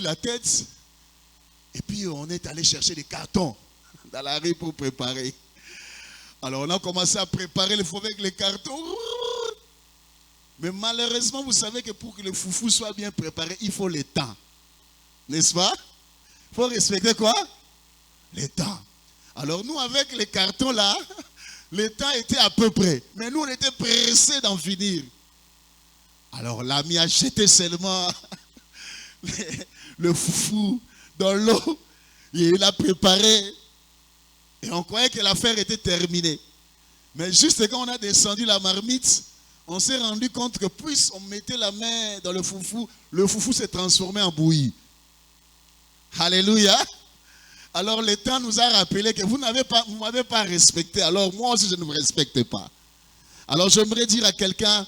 la tête. Et puis on est allé chercher des cartons dans la rue pour préparer. Alors on a commencé à préparer le foufou avec les cartons. Mais malheureusement, vous savez que pour que le foufou soit bien préparé, il faut le temps. N'est-ce pas? Il faut respecter quoi? Le temps. Alors nous, avec les cartons là, le temps était à peu près. Mais nous, on était pressés d'en finir. Alors l'ami a jeté seulement le foufou dans l'eau. Et il a préparé. Et on croyait que l'affaire était terminée. Mais juste quand on a descendu la marmite, on s'est rendu compte que plus on mettait la main dans le foufou s'est transformé en bouillie. Alléluia. Alors le temps nous a rappelé que vous ne m'avez pas respecté. Alors moi aussi je ne vous respecte pas. Alors j'aimerais dire à quelqu'un,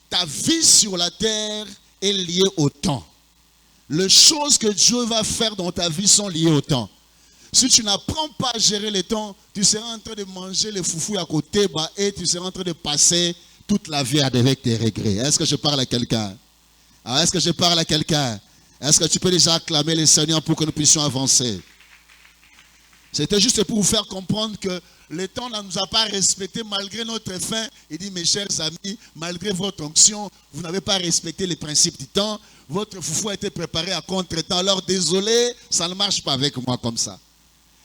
ta vie sur la terre est liée au temps. Les choses que Dieu va faire dans ta vie sont liées au temps. Si tu n'apprends pas à gérer le temps, tu seras en train de manger le foufou à côté et tu seras en train de passer toute la vie avec des regrets. Est-ce que je parle à quelqu'un? Est-ce que je parle à quelqu'un? Est-ce que tu peux déjà acclamer le Seigneur pour que nous puissions avancer? C'était juste pour vous faire comprendre que le temps ne nous a pas respecté malgré notre faim. Il dit, mes chers amis, malgré votre onction, vous n'avez pas respecté les principes du temps. Votre foufou a été préparé à contre-temps. Alors désolé, ça ne marche pas avec moi comme ça.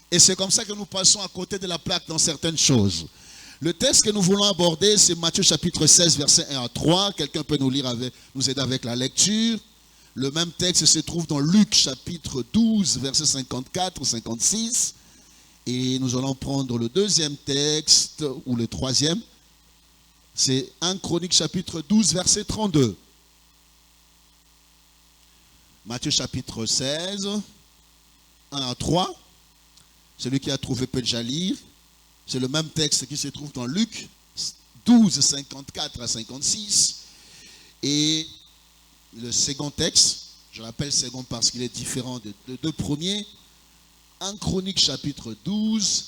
Et c'est comme ça que nous passons à côté de la plaque dans certaines choses. Le texte que nous voulons aborder, c'est Matthieu chapitre 16, versets 1 à 3. Quelqu'un peut nous aider avec la lecture. Le même texte se trouve dans Luc chapitre 12, versets 54 ou 56. Et nous allons prendre le deuxième texte, ou le troisième. C'est 1 Chronique chapitre 12, verset 32. Matthieu chapitre 16, 1 à 3. Celui qui a trouvé peut déjà lire. C'est le même texte qui se trouve dans Luc 12, 54 à 56. Et le second texte, je l'appelle second parce qu'il est différent des deux premiers. 1 Chronique chapitre 12,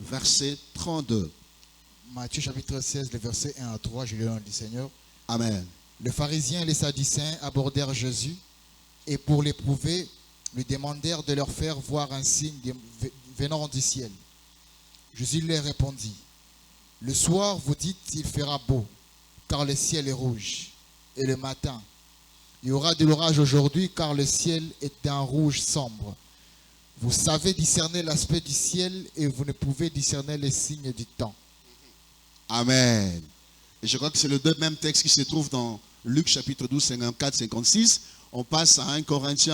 verset 32. Matthieu chapitre 16, les versets 1 à 3, je le nom du Seigneur. Amen. Les pharisiens et les sadducéens abordèrent Jésus et pour l'éprouver, lui demandèrent de leur faire voir un signe venant du ciel. Jésus leur répondit, le soir vous dites il fera beau, car le ciel est rouge. Et le matin, il y aura de l'orage aujourd'hui, car le ciel est d'un rouge sombre. Vous savez discerner l'aspect du ciel et vous ne pouvez discerner les signes du temps. Amen. Et je crois que c'est le même texte qui se trouve dans Luc chapitre 12, 54, 56. On passe à 1 Chronique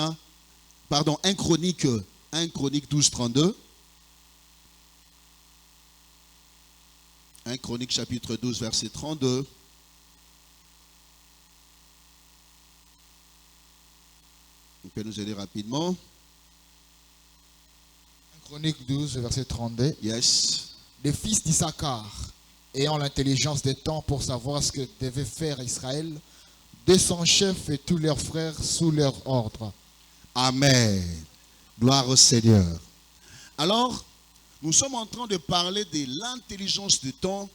12, 32. 1 Chronique chapitre 12, verset 32. On peut nous aider rapidement. 1 Chronique 12, verset 32. Yes. Les fils d'Issachar, ayant l'intelligence des temps pour savoir ce que devait faire Israël, 200 chefs et tous leurs frères sous leur ordre. Amen. Gloire au Seigneur. Alors, nous sommes en train de parler de l'intelligence du temps.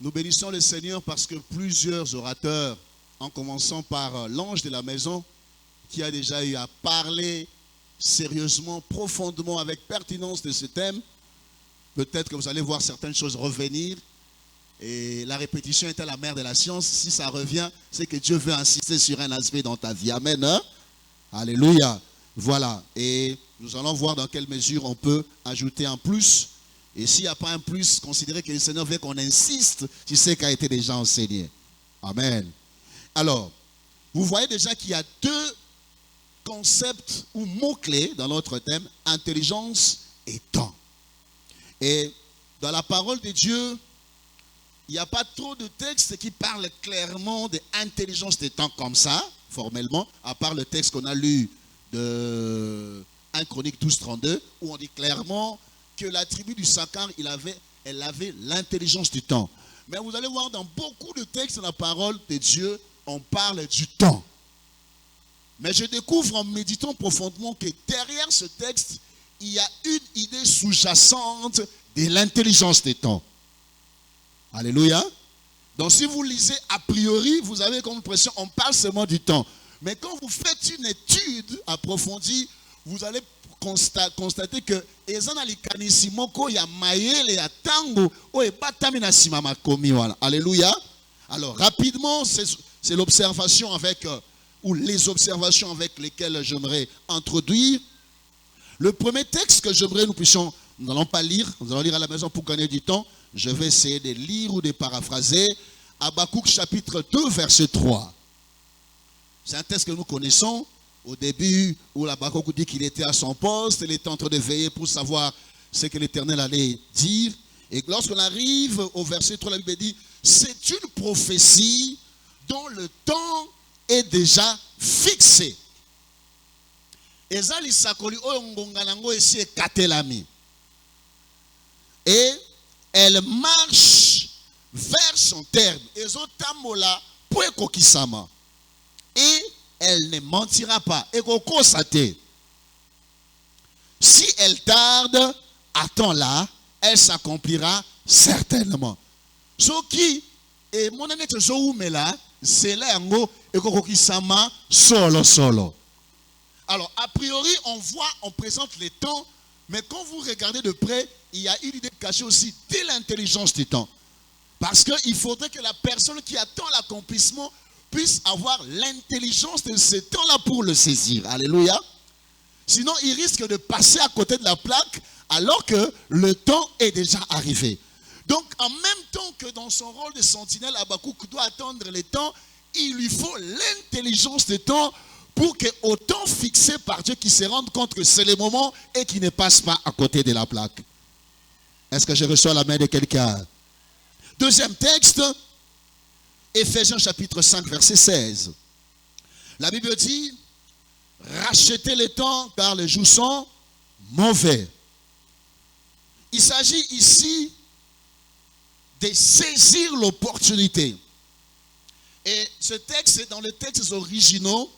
Nous bénissons le Seigneur parce que plusieurs orateurs, en commençant par l'ange de la maison, qui a déjà eu à parler sérieusement, profondément, avec pertinence de ce thème. Peut-être que vous allez voir certaines choses revenir. Et la répétition est la mère de la science. Si ça revient, c'est que Dieu veut insister sur un aspect dans ta vie. Amen. Hein? Alléluia. Voilà. Et nous allons voir dans quelle mesure on peut ajouter un plus. Et s'il n'y a pas un plus, considérez que le Seigneur veut qu'on insiste sur ce qui a été déjà enseigné. Amen. Alors, vous voyez déjà qu'il y a deux concepts ou mots-clés dans notre thème, intelligence et temps. Et dans la parole de Dieu, il n'y a pas trop de textes qui parlent clairement de l'intelligence des temps comme ça, formellement, à part le texte qu'on a lu de 1 Chronique 12, 32, où on dit clairement que la tribu du Sakar, elle avait l'intelligence du temps. Mais vous allez voir dans beaucoup de textes dans la parole de Dieu, on parle du temps. Mais je découvre en méditant profondément que derrière ce texte, il y a une idée sous-jacente de l'intelligence des temps. Alléluia. Donc si vous lisez a priori, vous avez comme impression, on parle seulement du temps. Mais quand vous faites une étude approfondie, vous allez constater que alléluia. Alors rapidement, c'est l'observation avec ou les observations avec lesquelles j'aimerais introduire. Le premier texte que j'aimerais nous n'allons pas lire, nous allons lire à la maison pour gagner du temps. Je vais essayer de lire ou de paraphraser. Habakkuk chapitre 2 verset 3. C'est un texte que nous connaissons. Au début, où Habakkuk dit qu'il était à son poste, il était en train de veiller pour savoir ce que l'Éternel allait dire. Et lorsqu'on arrive au verset 3, la Bible dit, c'est une prophétie dont le temps est déjà fixé. Et elle marche vers son terme. Et elle ne mentira pas. Si elle tarde, attends-la, elle s'accomplira certainement. Ce qui est mon année c'est là solo. Alors, a priori, on présente les temps, mais quand vous regardez de près, il y a une idée cachée aussi de l'intelligence du temps. Parce qu'il faudrait que la personne qui attend l'accomplissement puisse avoir l'intelligence de ce temps-là pour le saisir. Alléluia. Sinon, il risque de passer à côté de la plaque alors que le temps est déjà arrivé. Donc, en même temps que dans son rôle de sentinelle, Habakkuk doit attendre le temps, il lui faut l'intelligence du temps pour qu'au temps fixé par Dieu, qu'il se rende compte que c'est le moment et qu'il ne passe pas à côté de la plaque. Est-ce que je reçois la main de quelqu'un? Deuxième texte, Éphésiens chapitre 5, verset 16. La Bible dit, rachetez les temps car les jours sont mauvais. Il s'agit ici de saisir l'opportunité. Et ce texte, dans les textes originaux,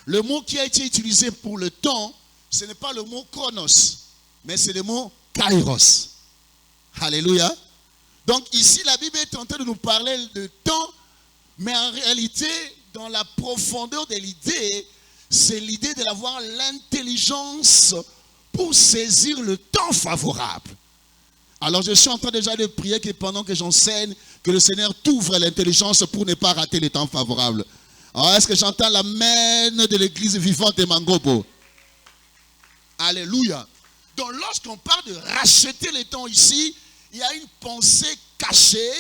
le mot qui a été utilisé pour le temps, ce n'est pas le mot chronos, mais c'est le mot kairos. Alléluia. Donc ici, la Bible est en train de nous parler de temps, mais en réalité, dans la profondeur de l'idée, c'est l'idée d'avoir l'intelligence pour saisir le temps favorable. Alors je suis en train déjà de prier que pendant que j'enseigne, que le Seigneur t'ouvre l'intelligence pour ne pas rater les temps favorables. Alors est-ce que j'entends l'amen de l'église vivante de Mangobo? Alléluia. Donc lorsqu'on parle de racheter les temps ici, il y a une pensée cachée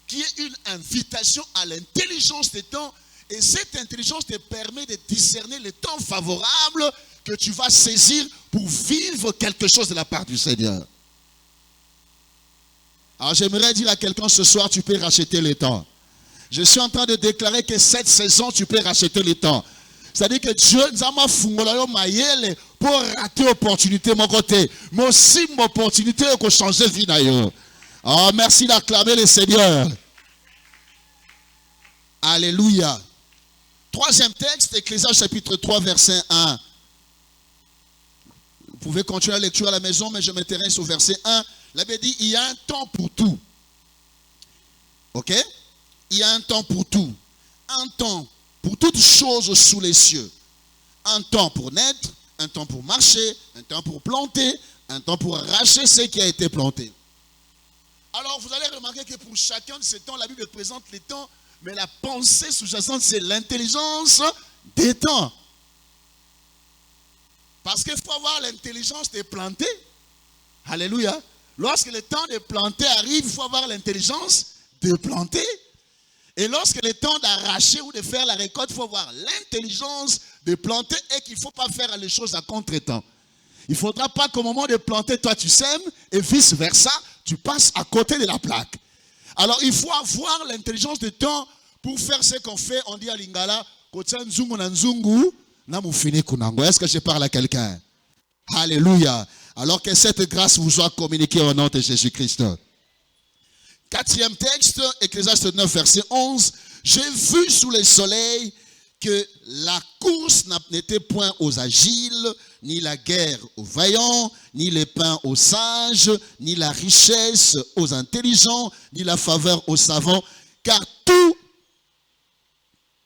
qui est une invitation à l'intelligence des temps. Et cette intelligence te permet de discerner les temps favorables que tu vas saisir pour vivre quelque chose de la part du Seigneur. Alors j'aimerais dire à quelqu'un ce soir, tu peux racheter le temps. Je suis en train de déclarer que cette saison, tu peux racheter le temps. C'est-à-dire que Dieu nous a fait pour rater l'opportunité de mon côté. Mais aussi mon opportunité pour changer de vie. Oh, merci d'acclamer le Seigneur. Alléluia. Troisième texte, Ecclésiaste chapitre 3, verset 1. Vous pouvez continuer la lecture à la maison, mais je m'intéresse au verset 1. La Bible dit, il y a un temps pour tout. Ok? Il y a un temps pour tout. Un temps pour toutes choses sous les cieux. Un temps pour naître, un temps pour marcher, un temps pour planter, un temps pour arracher ce qui a été planté. Alors vous allez remarquer que pour chacun de ces temps, la Bible présente les temps, mais la pensée sous-jacente, c'est l'intelligence des temps. Parce qu'il faut avoir l'intelligence de planter. Alléluia. Lorsque le temps de planter arrive, il faut avoir l'intelligence de planter. Et lorsque le temps d'arracher ou de faire la récolte, il faut avoir l'intelligence de planter et qu'il ne faut pas faire les choses à contre-temps. Il ne faudra pas qu'au moment de planter, toi tu sèmes et vice-versa, tu passes à côté de la plaque. Alors il faut avoir l'intelligence de temps pour faire ce qu'on fait. On dit à Lingala, est-ce que je parle à quelqu'un? Alléluia. Alors que cette grâce vous soit communiquée au nom de Jésus-Christ. Quatrième texte, Ecclésiaste 9, verset 11. J'ai vu sous le soleil que la course n'était point aux agiles, ni la guerre aux vaillants, ni les pains aux sages, ni la richesse aux intelligents, ni la faveur aux savants, car tout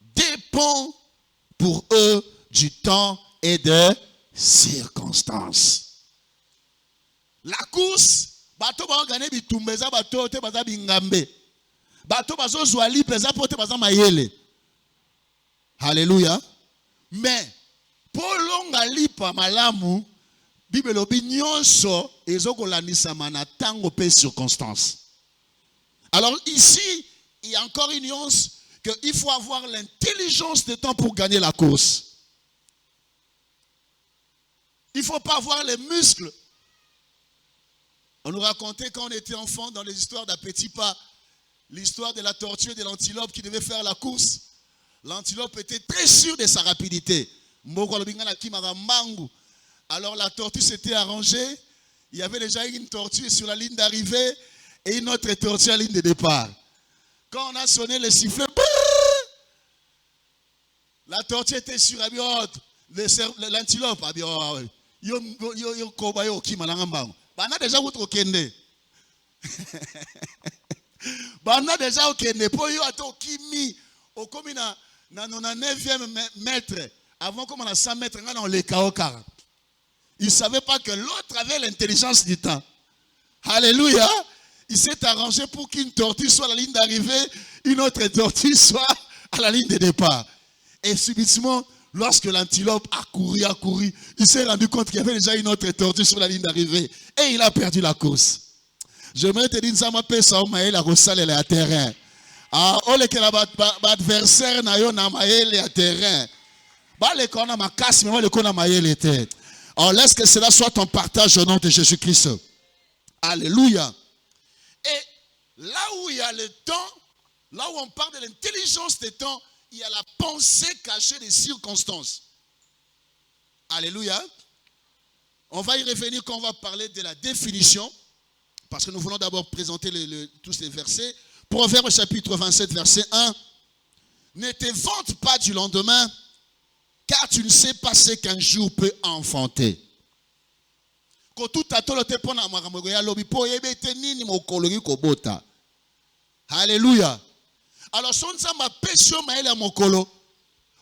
dépend dépend pour eux du temps et des circonstances. La course, bato ba gagner bitumbeza bato te baza bingambe. Bato bazo zwali peza pote baza mayele. Alléluia. Mais pour longa lipa malamu, Bible lobi nyonso ezokolandisama na tango pe circonstance. Alors ici, il y a encore une nuance qu'il faut avoir l'intelligence de temps pour gagner la course. Il ne faut pas avoir les muscles. On nous racontait quand on était enfant dans les histoires d'un petit pas, l'histoire de la tortue et de l'antilope qui devait faire la course. L'antilope était très sûre de sa rapidité. Alors la tortue s'était arrangée. Il y avait déjà une tortue sur la ligne d'arrivée et une autre tortue à la ligne de départ. Quand on a sonné le sifflet, la tortue était sur l'antilope. Bana déjà votre kende. Bana déjà au kende. Pour yo ato kimi au comme na 9e mètre avant comme on a 100 mètres on les kaokara. Il ne savait pas que l'autre avait l'intelligence du temps. Alléluia. Il s'est arrangé pour qu'une tortue soit à la ligne d'arrivée, une autre tortue soit à la ligne de départ. Et subitement, lorsque l'antilope a couru, il s'est rendu compte qu'il y avait déjà une autre tortue sur la ligne d'arrivée. Et il a perdu la course. J'aimerais te dire ça, ma paix, ça, la rosale, elle est à terrain. Ah, oh, le adversaire, na yo, na maël, à terrain. Bah, le qu'on a ma casse, mais moi, le qu'on a maël, était. Alors, laisse que cela soit ton partage au nom de Jésus-Christ. Alléluia. Et là où il y a le temps, là où on parle de l'intelligence des temps, il y a la pensée cachée des circonstances. Alléluia. On va y revenir quand on va parler de la définition, parce que nous voulons d'abord présenter tous ces versets. Proverbe chapitre 27, verset 1. Ne te vante pas du lendemain, car tu ne sais pas ce qu'un jour peut enfanter. Alléluia. Alors, son ça m'a péché maël à mokolo.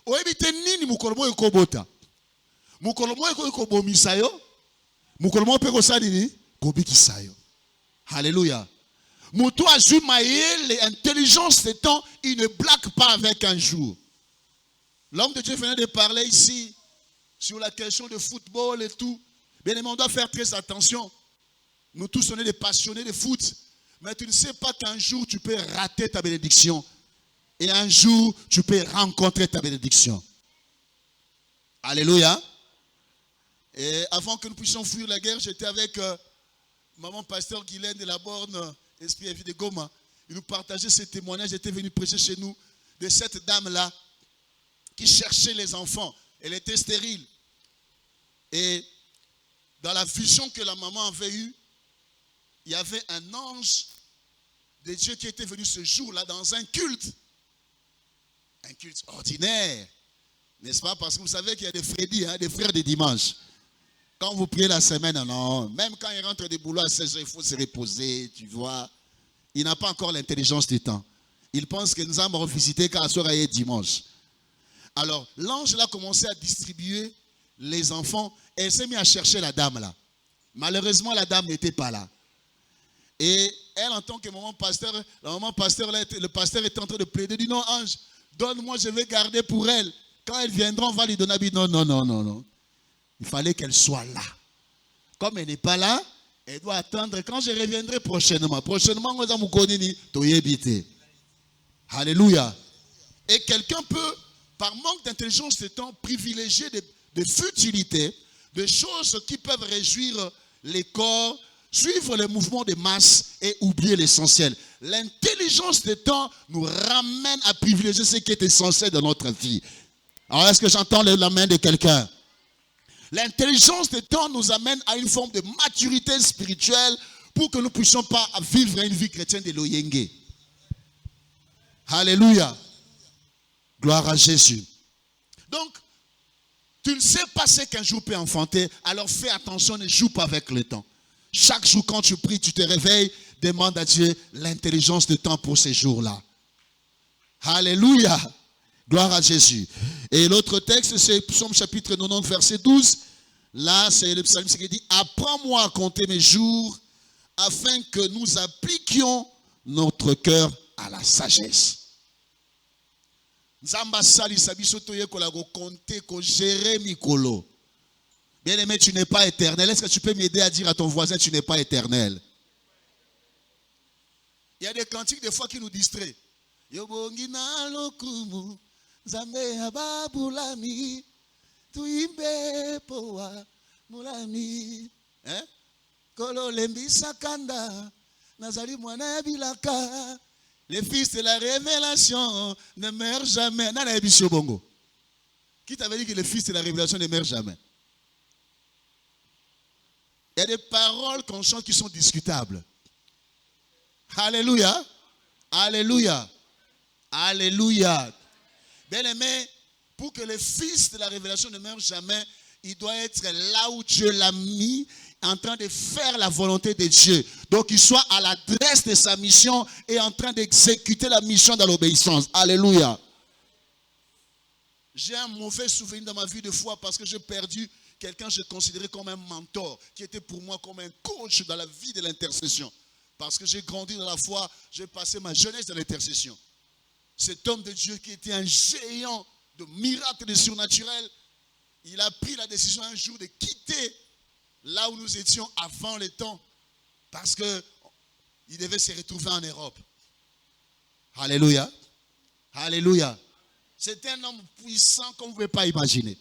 O ebite nini mokolo mo ekobota. Mokolo mo ekobomisayo. Mokolo mo peko sa nini kobikisayo. Alléluia. Moutou a joué maël l'intelligence des temps, il ne blague pas avec un jour. L'homme de Dieu venait de parler ici sur la question de football et tout. Bien aimé, on doit faire très attention. Nous tous, on est des passionnés de foot. Mais tu ne sais pas qu'un jour, tu peux rater ta bénédiction. Et un jour, tu peux rencontrer ta bénédiction. Alléluia. Et avant que nous puissions fuir la guerre, j'étais avec maman pasteur Guylaine de la Borne, Esprit et Vie de Goma. Il nous partageait ce témoignage. J'étais venu prêcher chez nous de cette dame-là qui cherchait les enfants. Elle était stérile. Et dans la vision que la maman avait eue, il y avait un ange de Dieu qui était venu ce jour-là dans un culte. Un culte ordinaire. N'est-ce pas? Parce que vous savez qu'il y a des Freddy, des frères de dimanche. Quand vous priez la semaine, non. Même quand il rentre des boulots à 16 heures, il faut se reposer, tu vois. Il n'a pas encore l'intelligence du temps. Il pense que nous allons visiter quand soir est dimanche. Alors, l'ange là a commencé à distribuer les enfants et elle s'est mise à chercher la dame là. Malheureusement, la dame n'était pas là. Et elle, en tant que maman pasteur, le pasteur est en train de plaider, dit non, ange, donne-moi, je vais garder pour elle. Quand elle viendra, on va lui donner un habit. Non. Il fallait qu'elle soit là. Comme elle n'est pas là, elle doit attendre. Quand je reviendrai prochainement, on va me éviter. Alléluia. Et quelqu'un peut, par manque d'intelligence de temps, privilégier des futilités, des choses qui peuvent réjouir les corps, suivre les mouvements de masse et oublier l'essentiel. L'intelligence des temps nous ramène à privilégier ce qui est essentiel dans notre vie. Alors, est-ce que j'entends la main de quelqu'un? L'intelligence des temps nous amène à une forme de maturité spirituelle pour que nous ne puissions pas vivre une vie chrétienne de l'Oyenge. Alléluia. Gloire à Jésus. Donc, tu ne sais pas ce qu'un jour peut enfanter, alors fais attention, ne joue pas avec le temps. Chaque jour, quand tu pries, tu te réveilles, demande à Dieu l'intelligence de temps pour ces jours-là. Alléluia. Gloire à Jésus. Et l'autre texte, c'est Psaume chapitre 90, verset 12. Là, c'est le psalmiste qui dit, apprends-moi à compter mes jours, afin que nous appliquions notre cœur à la sagesse. Nzamba sali sabiso toye kola go compter, ko gérer mikolo. Bien aimé, tu n'es pas éternel. Est-ce que tu peux m'aider à dire à ton voisin, tu n'es pas éternel? Il y a des cantiques des fois qui nous distraient. Yobongi na lokumu, zambe ababulami, tuimbe poa mulami. Hein? Kolo lembisa kanda, nazali mwana bilaka. Les fils de la révélation ne meurent jamais. Nana ebisho bongo. Qui t'avait dit que les fils de la révélation ne meurent jamais? Il y a des paroles qu'on chante qui sont discutables. Alléluia. Alléluia. Alléluia. Bien aimé, pour que les fils de la révélation ne meurent jamais, il doit être là où Dieu l'a mis, en train de faire la volonté de Dieu. Donc il soit à l'adresse de sa mission et en train d'exécuter la mission dans l'obéissance. Alléluia. J'ai un mauvais souvenir dans ma vie de foi parce que j'ai perdu quelqu'un que je considérais comme un mentor, qui était pour moi comme un coach dans la vie de l'intercession. Parce que j'ai grandi dans la foi, j'ai passé ma jeunesse dans l'intercession. Cet homme de Dieu qui était un géant de miracles de surnaturel, il a pris la décision un jour de quitter là où nous étions avant le temps, parce qu'il devait se retrouver en Europe. Alléluia. Alléluia. C'était un homme puissant comme vous ne pouvez pas imaginer.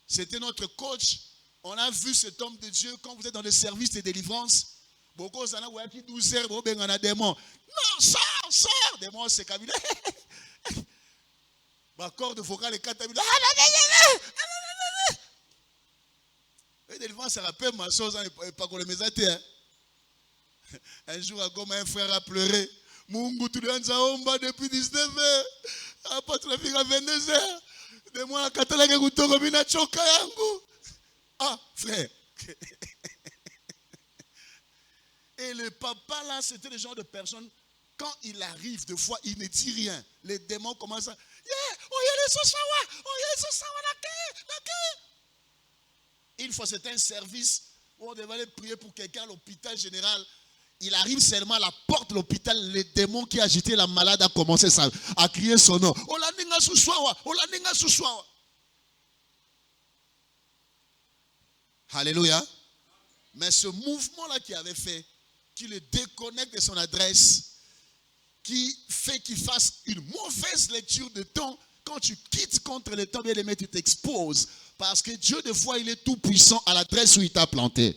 C'était notre coach. On a vu cet homme de Dieu quand vous êtes dans le service de délivrance. Beaucoup ça n'a pas qui 12 heures, on a des démons. Non, sors, démon, c'est comme il ma corde vocale est 4 minutes. Et délivrance, ça rappelle ma chose, pas qu'on le mésate. Un jour à Goma, un frère a pleuré. Mungu, tu l'as depuis 19h. Après, tu l'as fait à 22h. De moi, katala kutoko mina choka yangu. Ah, frère. Et le papa là, c'était le genre de personne, quand il arrive, de fois, il ne dit rien. Les démons commencent à... Une fois, c'était un service où on devait aller prier pour quelqu'un à l'hôpital général. Il arrive seulement à la porte de l'hôpital, les démons qui agitaient la malade a commencé à crier son nom. Olaninga suswawa, Olaninga suswawa. Alléluia. Mais ce mouvement-là qu'il avait fait, qui le déconnecte de son adresse, qui fait qu'il fasse une mauvaise lecture de temps, quand tu quittes contre le temps, bien aimé, tu t'exposes. Parce que Dieu, des fois, il est tout puissant à l'adresse où il t'a planté.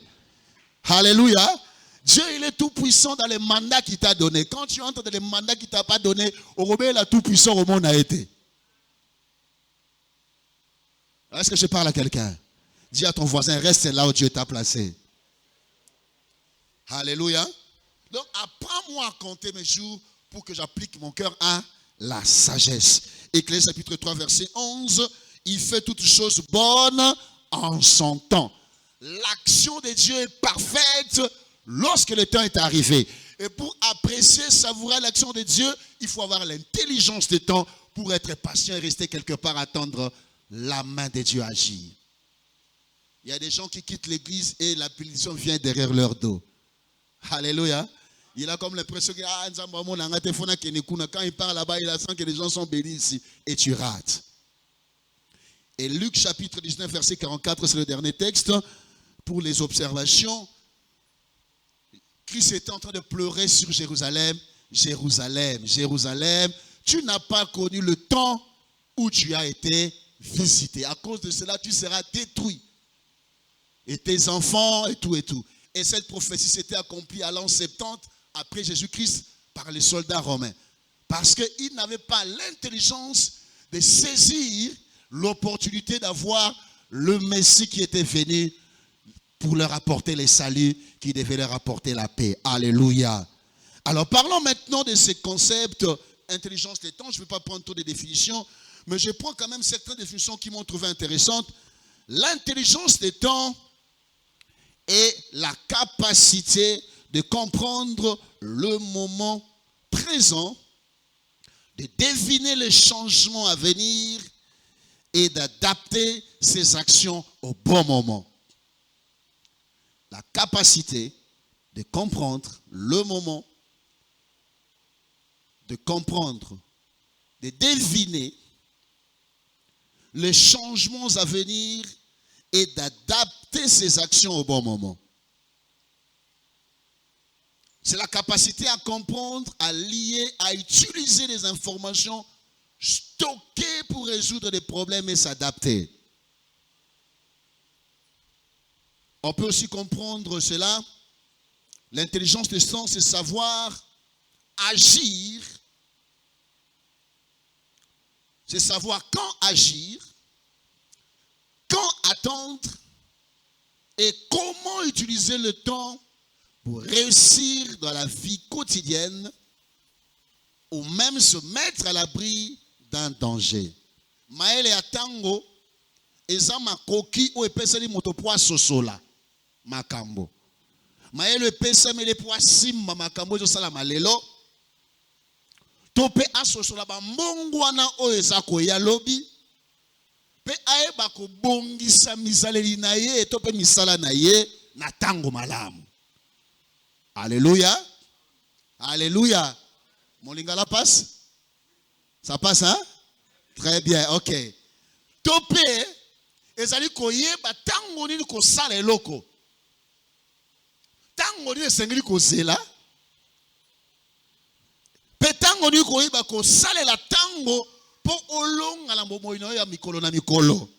Alléluia. Dieu, il est tout puissant dans les mandats qu'il t'a donné. Quand tu entres dans les mandats qu'il ne t'a pas donné, au Robert, il a tout puissant au monde a été. Est-ce que je parle à quelqu'un? Dis à ton voisin, reste là où Dieu t'a placé. Alléluia. Donc, apprends-moi à compter mes jours pour que j'applique mon cœur à la sagesse. Ecclésiaste chapitre 3, verset 11. Il fait toutes choses bonnes en son temps. L'action de Dieu est parfaite lorsque le temps est arrivé. Et pour apprécier, savourer l'action de Dieu, il faut avoir l'intelligence du temps pour être patient et rester quelque part, attendre la main de Dieu agir. Il y a des gens qui quittent l'église et la bénédiction vient derrière leur dos. Alléluia. Il a comme l'impression que quand il parle là-bas, il a sent que les gens sont bénis ici. Et tu rates. Et Luc chapitre 19, verset 44, c'est le dernier texte. Pour les observations, Christ était en train de pleurer sur Jérusalem. Jérusalem, Jérusalem, tu n'as pas connu le temps où tu as été visité. À cause de cela, tu seras détruit. Et tes enfants, et tout, et tout. Et cette prophétie s'était accomplie à l'an 70 après Jésus-Christ par les soldats romains. Parce qu'ils n'avaient pas l'intelligence de saisir l'opportunité d'avoir le Messie qui était venu pour leur apporter les saluts, qui devait leur apporter la paix. Alléluia. Alors parlons maintenant de ces concepts, intelligence des temps. Je ne vais pas prendre toutes les définitions, mais je prends quand même certaines définitions qui m'ont trouvé intéressantes. L'intelligence des temps est la capacité de comprendre le moment présent, de deviner les changements à venir et d'adapter ses actions au bon moment. La capacité de comprendre le moment, de comprendre, de deviner les changements à venir et d'adapter ses actions au bon moment. C'est la capacité à comprendre, à lier, à utiliser les informations stockées pour résoudre des problèmes et s'adapter. On peut aussi comprendre cela. L'intelligence des sens, c'est savoir agir. C'est savoir quand agir, quand attendre et comment utiliser le temps pour réussir dans la vie quotidienne ou même se mettre à l'abri d'un danger. Maele ya tango eza makoki o epeseli moto po asosola makambo. Maele epeseli po asimba makambo ezosala malelo. To pe asosola ba mbongo wana oyo eza koya lobi. Pe ayeba kobongisa mizaleli na ye to pe misala na ye na tango malamu. Alléluia. Alléluia. Mon lingala passe? Ça passe, hein? Très bien, ok. Topé, ezali koyeba tango nini kosala eloko. Tango nini esengeli kozela. Pe tango nini koyeba kosala la tango po olonga na bomoi na ya mikolo na mikolo.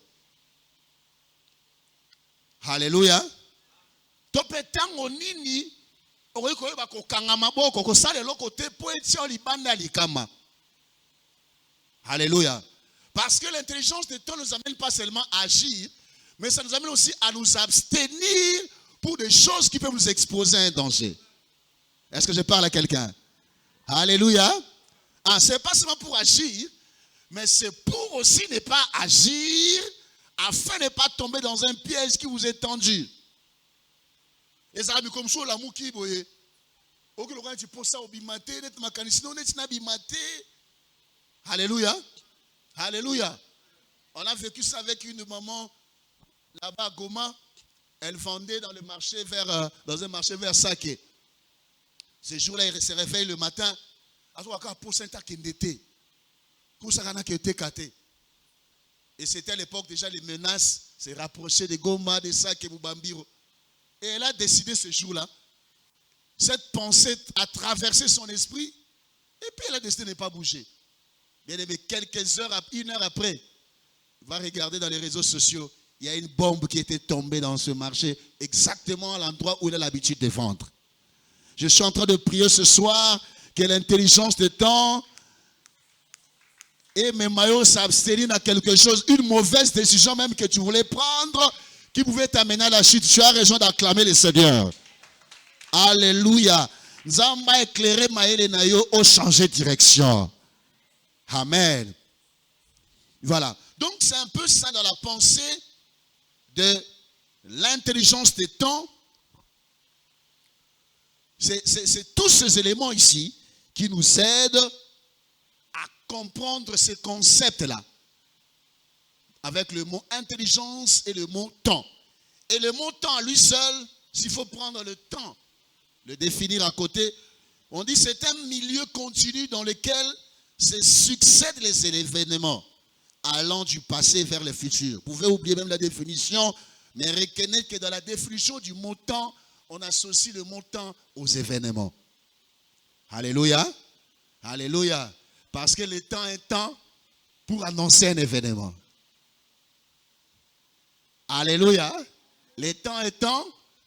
Alléluia. Topé tango nini Alléluia. Parce que l'intelligence de temps ne nous amène pas seulement à agir, mais ça nous amène aussi à nous abstenir pour des choses qui peuvent nous exposer à un danger. Est-ce que je parle à quelqu'un? Alléluia. Ah, ce n'est pas seulement pour agir, mais c'est pour aussi ne pas agir afin de ne pas tomber dans un piège qui vous est tendu. Les amis comme ça, la mouki boye. Ok, le gars tu poses ça au bimate, net makanisino, net na bimate. Alléluia. Alléluia. On a vécu ça avec une maman là-bas à Goma. Elle vendait dans le marché dans un marché vers Saké. Ce jour-là, elle se réveille le matin. Et c'était à l'époque déjà les menaces se rapprochaient de Goma, de Saké, Boubambiro. Et elle a décidé ce jour-là, cette pensée a traversé son esprit, et puis elle a décidé de ne pas bouger. Bien aimé, quelques heures, une heure après, il va regarder dans les réseaux sociaux, il y a une bombe qui était tombée dans ce marché, exactement à l'endroit où il a l'habitude de vendre. Je suis en train de prier ce soir que l'intelligence de temps et mes maillots s'abstiennent à quelque chose, une mauvaise décision même que tu voulais prendre, qui pouvait t'amener à la chute. Tu as raison d'acclamer le Seigneur. Alléluia. Nzamba éclairé maële nayo au changer de direction. Amen. Voilà. Donc c'est un peu ça dans la pensée de l'intelligence des temps. C'est tous ces éléments ici qui nous aident à comprendre ces concepts-là. Avec le mot intelligence et le mot temps. Et le mot temps à lui seul, s'il faut prendre le temps, le définir à côté, on dit c'est un milieu continu dans lequel se succèdent les événements allant du passé vers le futur. Vous pouvez oublier même la définition, mais reconnaître que dans la définition du mot temps, on associe le mot temps aux événements. Alléluia. Alléluia. Parce que le temps est temps pour annoncer un événement. Alléluia. Le temps est temps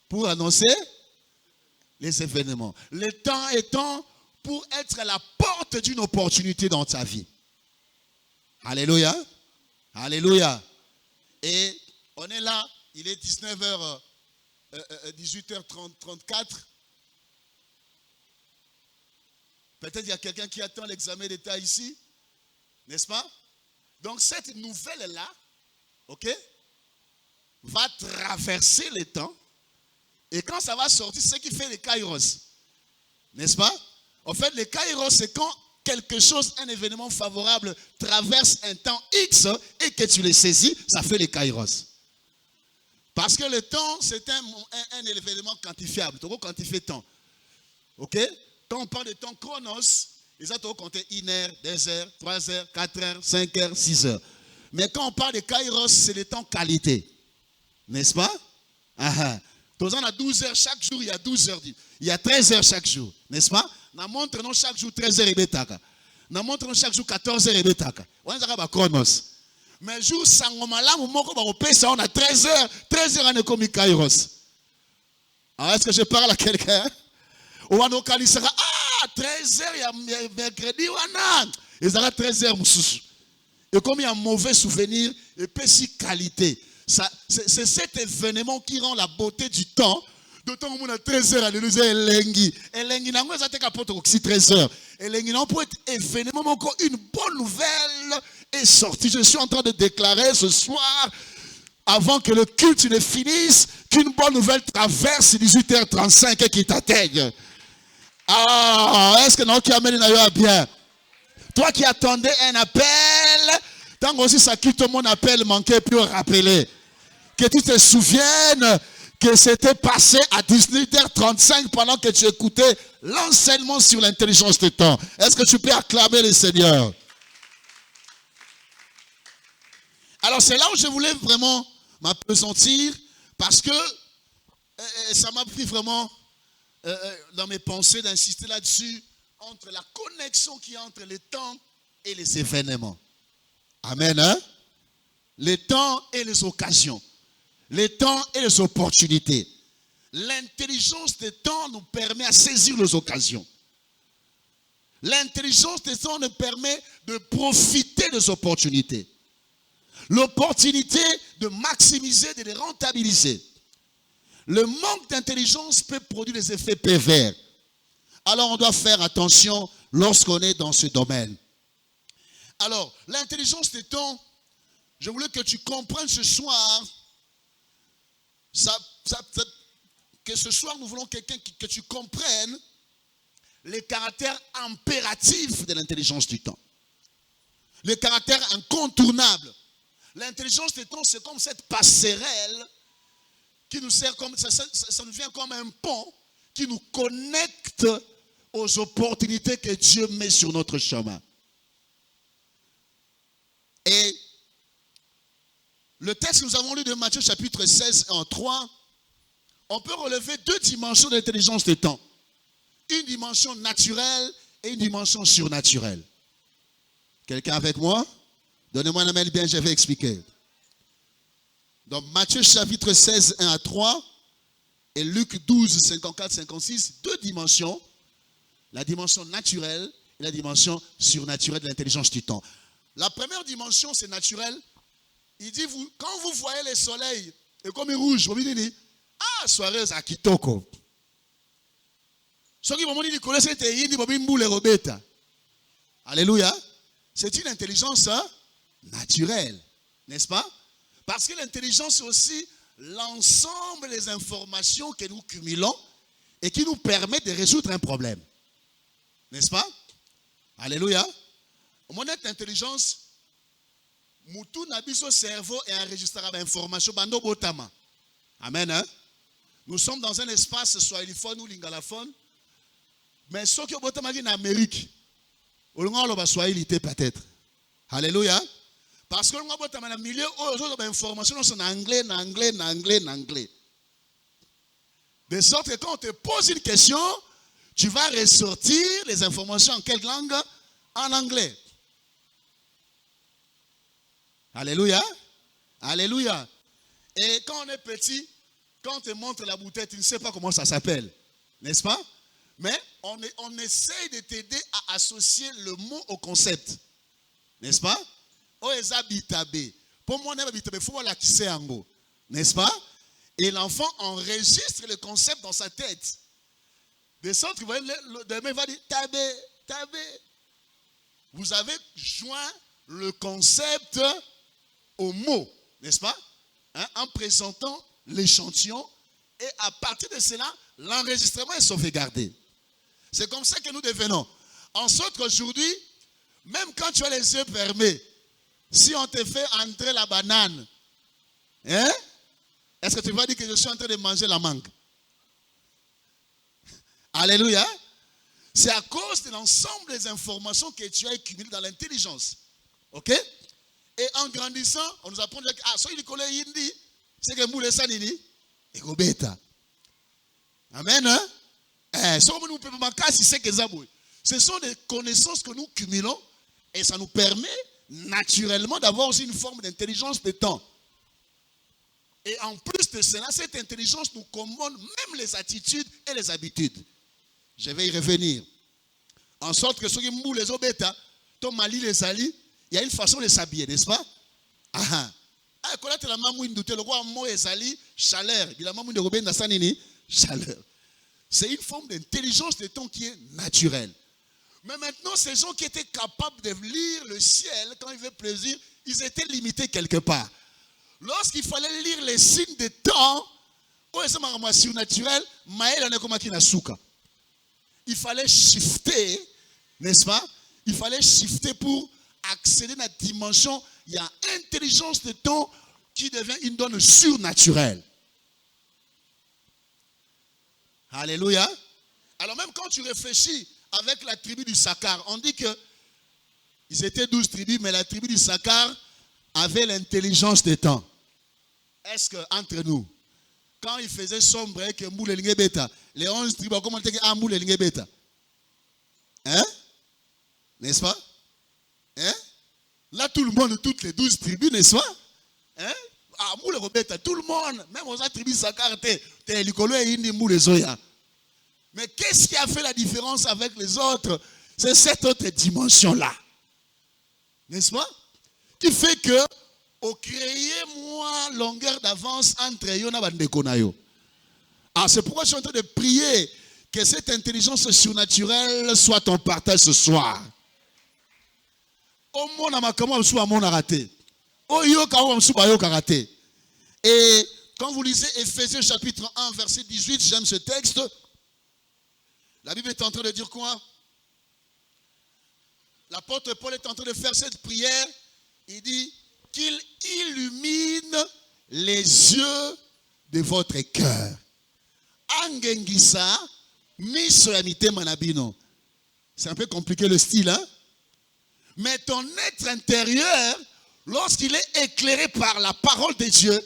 pour annoncer les événements. Le temps est temps pour être à la porte d'une opportunité dans ta vie. Alléluia. Alléluia. Et on est là, il est 18h34. Peut-être il y a quelqu'un qui attend l'examen d'État ici, n'est-ce pas? Donc cette nouvelle-là, ok, va traverser le temps. Et quand ça va sortir, c'est ce qui fait les kairos. N'est-ce pas? En fait, les kairos, c'est quand quelque chose, un événement favorable traverse un temps X et que tu le saisis, ça fait les kairos. Parce que le temps, c'est un événement quantifiable. Tu peux quantifier temps. Ok? Quand on parle de temps chronos, les autres compter 1 heure, 2 heures, 3 heures, 4 heures, 5 heures, 6 heures. Mais quand on parle de kairos, c'est le temps qualité. N'est-ce pas? On a 12 heures chaque jour, il y a 12 heures. Il y a 13 heures chaque jour. N'est-ce pas? On montre chaque jour 13 heures et bétaka. On montre chaque jour 14 heures et bétaka. On a chronos. Mais jour sangomala, on a 13 heures. 13 heures, on est comme kairos. Alors, est-ce que je parle à quelqu'un? On a 13 heures, il y a mercredi, il y a 13 heures. Et comme il y a un mauvais souvenir, et puis si qualité. C'est cet événement qui rend la beauté du temps. D'autant qu'on a 13 heures, alléluia, elengi. Elengi, n'a pas été capable de 13 heures. Elengi, n'a pas été événement, encore une bonne nouvelle est sortie. Je suis en train de déclarer ce soir, avant que le culte ne finisse, qu'une bonne nouvelle traverse 18h35 et qui t'atteigne. Est-ce que non, qui amène bien? Toi qui attendais un appel, tant aussi ça quitte mon appel manqué, puis rappeler. Que tu te souviennes que c'était passé à 18h35 pendant que tu écoutais l'enseignement sur l'intelligence du temps. Est-ce que tu peux acclamer le Seigneur? Alors c'est là où je voulais vraiment m'appesantir parce que ça m'a pris vraiment dans mes pensées d'insister là-dessus entre la connexion qu'il y a entre les temps et les événements. Amen, hein? Les temps et les occasions. Les temps et les opportunités. L'intelligence des temps nous permet à saisir les occasions. L'intelligence des temps nous permet de profiter des opportunités. L'opportunité de maximiser, de les rentabiliser. Le manque d'intelligence peut produire des effets pervers. Alors on doit faire attention lorsqu'on est dans ce domaine. Alors, l'intelligence des temps, je voulais que tu comprennes ce soir, que ce soir nous voulons quelqu'un que tu comprennes les caractères impératifs de l'intelligence du temps. Le caractère incontournable. L'intelligence des temps, c'est comme cette passerelle qui nous sert comme, ça nous vient comme un pont qui nous connecte aux opportunités que Dieu met sur notre chemin. Et le texte que nous avons lu de Matthieu chapitre 16 en 3, on peut relever deux dimensions d'intelligence des temps. Une dimension naturelle et une dimension surnaturelle. Quelqu'un avec moi? Donnez-moi un mail bien, je vais expliquer. Donc Matthieu chapitre 16, 1 à 3 et Luc 12, 54, 56, deux dimensions. La dimension naturelle et la dimension surnaturelle de l'intelligence du temps. La première dimension, c'est naturel. Il dit, quand vous voyez le soleil, et comme il est rouge, vous dites, soirée à Kitoko. Alléluia. C'est une intelligence naturelle, n'est-ce pas? Parce que l'intelligence, c'est aussi l'ensemble des informations que nous cumulons et qui nous permettent de résoudre un problème. N'est-ce pas? Alléluia. Mon intelligence, mutu nabiso cerveau et enregistrera l'information bando botama. Amen. Hein? Nous sommes dans un espace swahiliphone ou lingalaphone, mais ce qui est botama en Amérique, on va swahilité peut-être. Alléluia. Parce que on va botama dans le milieu où les autres informations sont en anglais, en anglais, en anglais, en anglais. De sorte que quand on te pose une question, tu vas ressortir les informations en quelle langue? En anglais. Alléluia. Alléluia. Et quand on est petit, quand on te montre la bouteille, tu ne sais pas comment ça s'appelle. N'est-ce pas? Mais on essaye de t'aider à associer le mot au concept. N'est-ce pas? Pour moi, il faut la kisser en gros. N'est-ce pas? Et l'enfant enregistre le concept dans sa tête. De sorte que demain, il va dire tabé, tabé. Vous avez joint le concept au mot, n'est-ce pas? En présentant l'échantillon. Et à partir de cela, l'enregistrement est sauvegardé. C'est comme ça que nous devenons. En sorte qu'aujourd'hui, même quand tu as les yeux fermés, si on te fait entrer la banane, hein? Est-ce que tu vas dire que je suis en train de manger la mangue? Alléluia. C'est à cause de l'ensemble des informations que tu as accumulées dans l'intelligence. Ok? Et en grandissant, on nous apprend que ce Amen. Hein? Ce sont des connaissances que nous cumulons et ça nous permet naturellement d'avoir aussi une forme d'intelligence de temps. Et en plus de cela, cette intelligence nous commande même les attitudes et les habitudes. Je vais y revenir. En sorte que ceux qui moulent les obéta, ton mali les ali, il y a une façon de s'habiller, n'est-ce pas? Ah ah. Quand tu as la maman douté, le roi mo ezali chaleur. Il a maman de robin na sanini chaleur. C'est une forme d'intelligence de temps qui est naturelle. Mais maintenant, ces gens qui étaient capables de lire le ciel quand il fait plaisir, ils étaient limités quelque part. Lorsqu'il fallait lire les signes de temps, il fallait shifter, n'est-ce pas? Il fallait shifter pour accéder à la dimension. Il y a intelligence de temps qui devient une donne surnaturelle. Alléluia. Alors même quand tu réfléchis avec la tribu du Sakar, on dit que ils étaient 12 tribus, mais la tribu du Sakar avait l'intelligence des temps. Est-ce qu'entre nous, quand il faisait sombre et que Moule et Beta, les 11 tribus, comment on dit que Moule et Beta? Hein? N'est-ce pas? Hein? Là, tout le monde, toutes les 12 tribus, n'est-ce pas? Hein? Ah, Moule et Beta, tout le monde, même aux tribus Sakar, t'es l'icolo et indi Moule et Zoya. Mais qu'est-ce qui a fait la différence avec les autres? C'est cette autre dimension-là. N'est-ce pas? Qui fait que, au créer moins longueur d'avance entre yo et Bandekonayo. Ah, c'est pourquoi je suis en train de prier que cette intelligence surnaturelle soit ton partage ce soir. Au monde à comment on mon raté. Au yo karaté. Et quand vous lisez Éphésiens chapitre 1 verset 18, j'aime ce texte. La Bible est en train de dire quoi? L'apôtre Paul est en train de faire cette prière. Il dit qu'il illumine les yeux de votre cœur. Angengisa, misoyamite manabino. C'est un peu compliqué le style, hein? Mais ton être intérieur, lorsqu'il est éclairé par la parole de Dieu,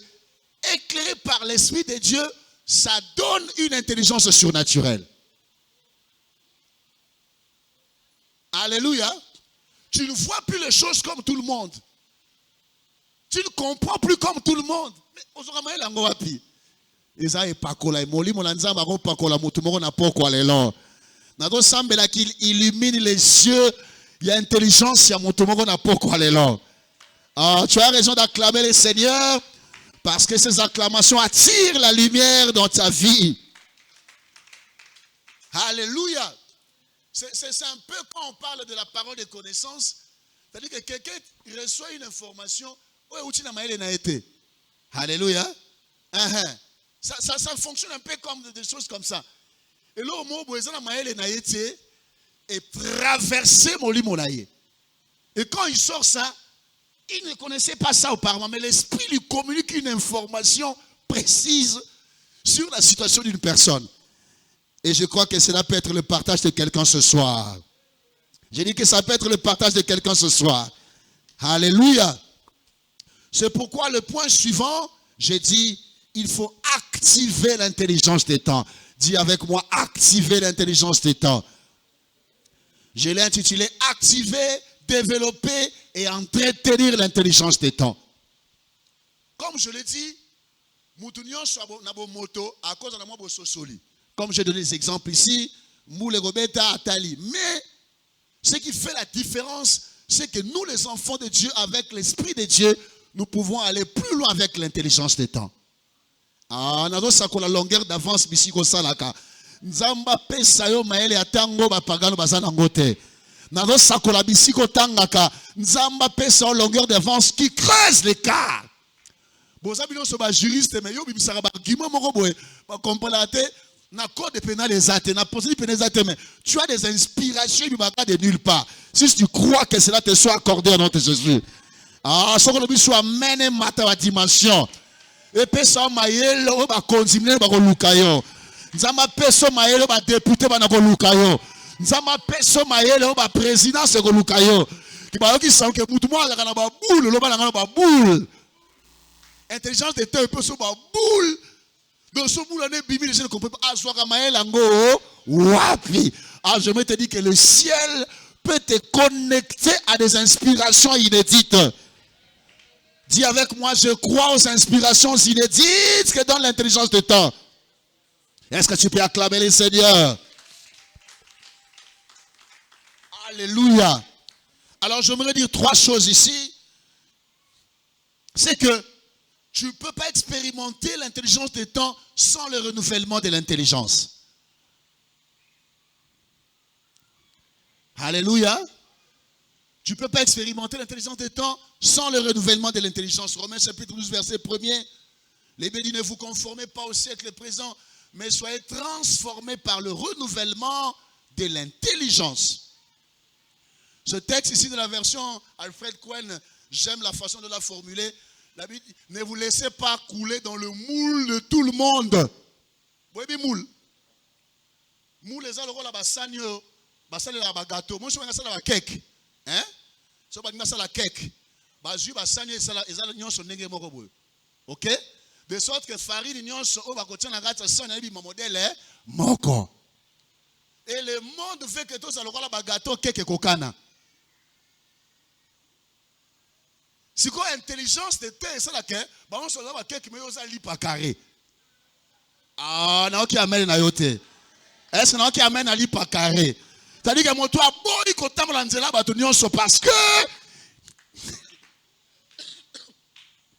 éclairé par l'Esprit de Dieu, ça donne une intelligence surnaturelle. Alléluia. Tu ne vois plus les choses comme tout le monde. Tu ne comprends plus comme tout le monde. Mais aujourd'hui, il illumine les yeux. Il y a intelligence. Tu as raison d'acclamer le Seigneur parce que ces acclamations attirent la lumière dans ta vie. Alléluia. C'est un peu quand on parle de la parole de connaissance, c'est-à-dire que quelqu'un reçoit une information, alléluia. Ça fonctionne un peu comme des choses comme ça. Et là, au mot, et traverser mon lit. Et quand il sort ça, il ne connaissait pas ça auparavant, mais l'esprit lui communique une information précise sur la situation d'une personne. Et je crois que cela peut être le partage de quelqu'un ce soir. J'ai dit que ça peut être le partage de quelqu'un ce soir. Alléluia. C'est pourquoi le point suivant, j'ai dit, il faut activer l'intelligence des temps. Dis avec moi, activer l'intelligence des temps. Je l'ai intitulé, activer, développer et entretenir l'intelligence des temps. Comme je l'ai dit, Moutounion soit nabo moto à cause de la moto sosoli. Comme j'ai donné des exemples ici, Moule Robeta, Atali. Mais ce qui fait la différence, c'est que nous, les enfants de Dieu, avec l'Esprit de Dieu, nous pouvons aller plus loin avec l'intelligence des temps. Ah, nous avons la longueur d'avance, Bisiko Salaka. Nzamba pesayo maele atango bapagano bazanangote. Nous avons la Bisiko Tangaka. Nzamba pesayo longueur d'avance qui creuse l'écart. Bon, ça, nous sommes juriste, mais yo, bimsara argument, moko boy, ba comprendre. na code pénal exact, na procédure pénale exacte, mais tu as des inspirations de nulle part. Si tu crois que cela te soit accordé au nom de Jésus. Ah, ce que le but soit mené à dimension. Et puis ça maïel on va continuer ba lukayo. Nzama peso maïel ba député ba na lukayo. Nzama peso maïel on va président se lukayo. Qui ba qui sent que mutu moi la na ba boule, lo ba na ba boule. Intelligence de temps un peu sur ba boule. Donc ce boule on est bimi je ne comprends pas aswa maïel ango wapi. Ah je me te dis que le ciel peut te connecter à des inspirations inédites. Dis avec moi, je crois aux inspirations inédites que donne l'intelligence de temps. Est-ce que tu peux acclamer le Seigneur? Alléluia. Alors j'aimerais dire trois choses ici. C'est que tu ne peux pas expérimenter l'intelligence des temps sans le renouvellement de l'intelligence. Alléluia. Tu ne peux pas expérimenter l'intelligence des temps sans le renouvellement de l'intelligence. Romains chapitre 12, verset 1er. Les bénis, ne vous conformez pas au siècle présent, mais soyez transformés par le renouvellement de l'intelligence. Ce texte ici de la version Alfred Cohen, j'aime la façon de la formuler. La Bible dit, ne vous laissez pas couler dans le moule de tout le monde. Vous voyez moule? Moule, les gens, le rôle à Bassanio, Bassanio, la gâteau. Moi, je suis un cake. Hein? So ba ngasa la cake. Ba ju ba sanye ezala nyonso ndenge moko boye. OK? De sorte que farine nyonso o ba kotia na kati sanya bi modèle moko. Et le monde fait que tous alokola ba gâteau cake kokana. Si quoi intelligence de terre ça la ke ba on so ba cake mais oza lipa carré. Ah na oki amène na yote. Est-ce que na oki amène na lipa carré? C'est-à-dire que mon toit boni kotambo la nzela bato nyonso parce que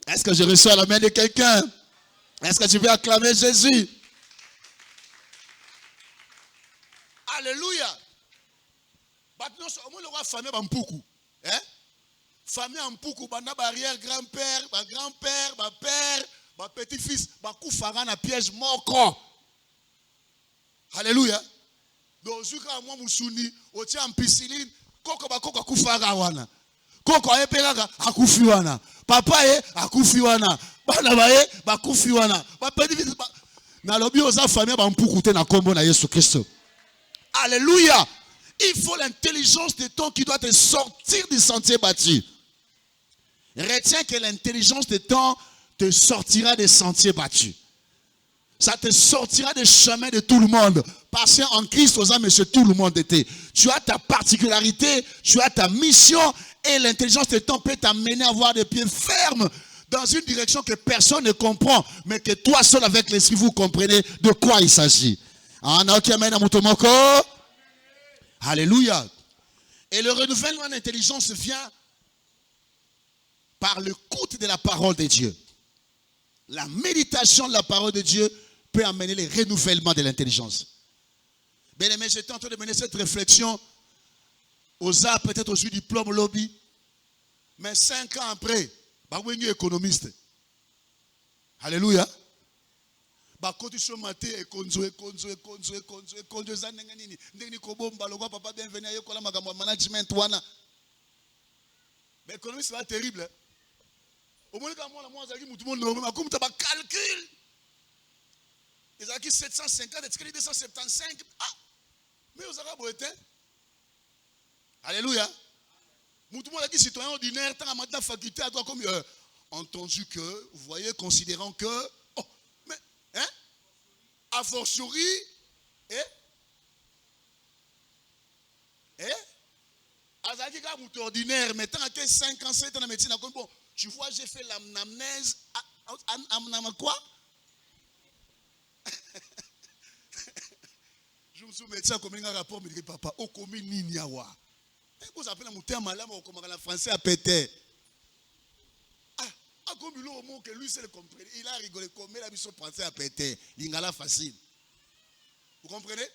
est-ce que je reçois la main de quelqu'un? Est-ce que tu veux acclamer Jésus? Alléluia. Bato nyonso au moins le roi famille bampuku. Hein? Famille ampuku banda barrière grand-père, ba grand-père, ba père, ba petit-fils, ba kufara na piège moko. Alléluia. Donc, quand moi musuni, au tient piscine, koko bakoko akufara wana. Koko epelaka akufi wana. Papa akufi wana. Bana bae bakufi wana. Ba petit fils na lobi oza famille ba mpuku te na kombo na Yesu Christ. Alléluia. Il faut l'intelligence de temps qui doit te sortir du sentier battu. Retiens que l'intelligence de temps te sortira des sentiers battus. Ça te sortira des chemins de tout le monde. Parce qu'en Christ, aux âmes, monsieur, tout le monde était. Tu as ta particularité, tu as ta mission, et l'intelligence de temps peut t'amener à avoir des pieds fermes dans une direction que personne ne comprend, mais que toi seul avec l'esprit, vous comprenez de quoi il s'agit. Alléluia. Et le renouvellement de l'intelligence vient par l'écoute de la parole de Dieu. La méditation de la parole de Dieu peut amener le renouvellement de l'intelligence. Bien aimé, j'étais en train de mener cette réflexion aux arts, peut-être au diplôme lobby, mais 5 ans après, je suis économiste. Alléluia. Quand tu es maté, mais l'économie, c'est pas terrible. Au moins, quand moi, tout le monde comme tu as calcul. Ils ont 750, 275. Ah, mais vous avez beau. Alléluia. Tout le monde a dit citoyen ordinaire, tant à la faculté, à toi comme entendu que, vous voyez, considérant que, oh, mais, hein, a fortiori, Azaki ka mouton ordinaire, mais tant que 5 ans, 7 ans de médecine, bon, tu vois, j'ai fait l'amnamnèse. Quoi? Je me suis médecin comme un rapport, me dit papa, au commis Niniawa. Vous appelez un mouton malade, au comme en français à péter. Ah, comme il au mot que lui, c'est le comprenait. Il a rigolé comme il a mis son français à péter. L'ingala facile. Vous comprenez?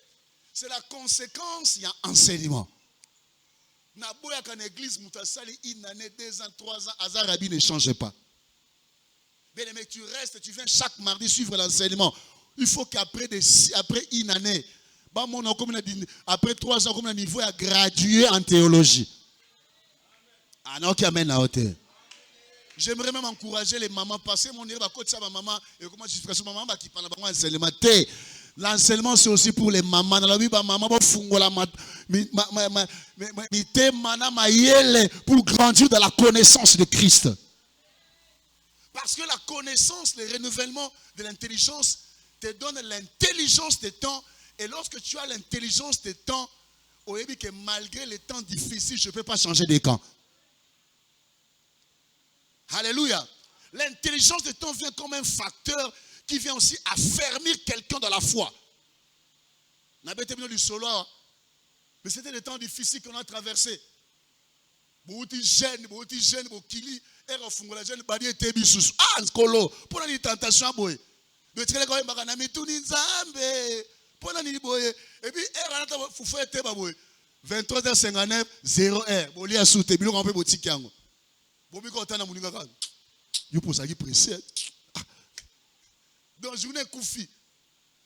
C'est la conséquence, il y a enseignement. Naboya qu'en église, Moutasali, une année, 2 ans, 3 ans, Azarabi ne change pas. Bien aimé, tu restes, tu viens chaque mardi suivre l'enseignement. Il faut qu'après une année, après 3 ans, comme un niveau à graduer en théologie. Ah non, qui amène à hauteur. J'aimerais même encourager les mamans, passer mon à côté de ma maman, et comment je fais ma maman qui parle de l'enseignement. L'enseignement, c'est aussi pour les mamans. Dans la vie, maman va pour grandir dans la connaissance de Christ. Parce que la connaissance, le renouvellement de l'intelligence te donne l'intelligence des temps. Et lorsque tu as l'intelligence des temps, on dit que malgré les temps difficiles, je ne peux pas changer de camp. Alléluia. L'intelligence des temps vient comme un facteur qui vient aussi affermir quelqu'un dans la foi. Mais c'était des temps difficiles qu'on a traversés. Beaucoup jeunes, kili, et refungula jeune badi était bisous. Ah, skolo, pour la tentation boy. De très quand même na mituni nzambe. Pour la ni boy. Et puis erana fufu était ba boy. 23h59 0h. Boli a souté bilo on peut boutique yango. Bobi ko tana muninga ka. You pour ça qui pressé. Donc journée koufi.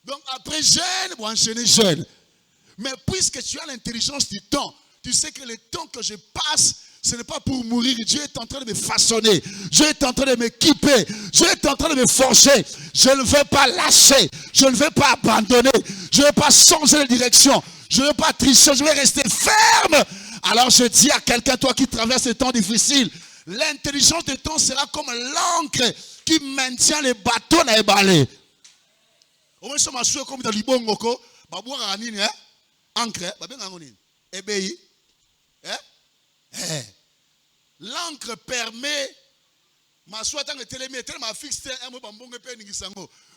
Donc après jeune, bon enchaîner jeune. Mais puisque tu as l'intelligence du temps, tu sais que le temps que je passe, ce n'est pas pour mourir. Dieu est en train de me façonner. Dieu est en train de m'équiper. Dieu est en train de me forger. Je ne vais pas lâcher. Je ne vais pas abandonner. Je ne vais pas changer de direction. Je ne vais pas tricher. Je vais rester ferme. Alors je dis à quelqu'un, toi qui traverses ces temps difficiles, l'intelligence du temps sera comme l'encre qui maintient les bateaux dans les balais. Au moins, je suis comme dans l'Ibongoko. Babouara anine, hein? Encre, Ebei. L'encre permet, ma soit en télémé, tellement fixé,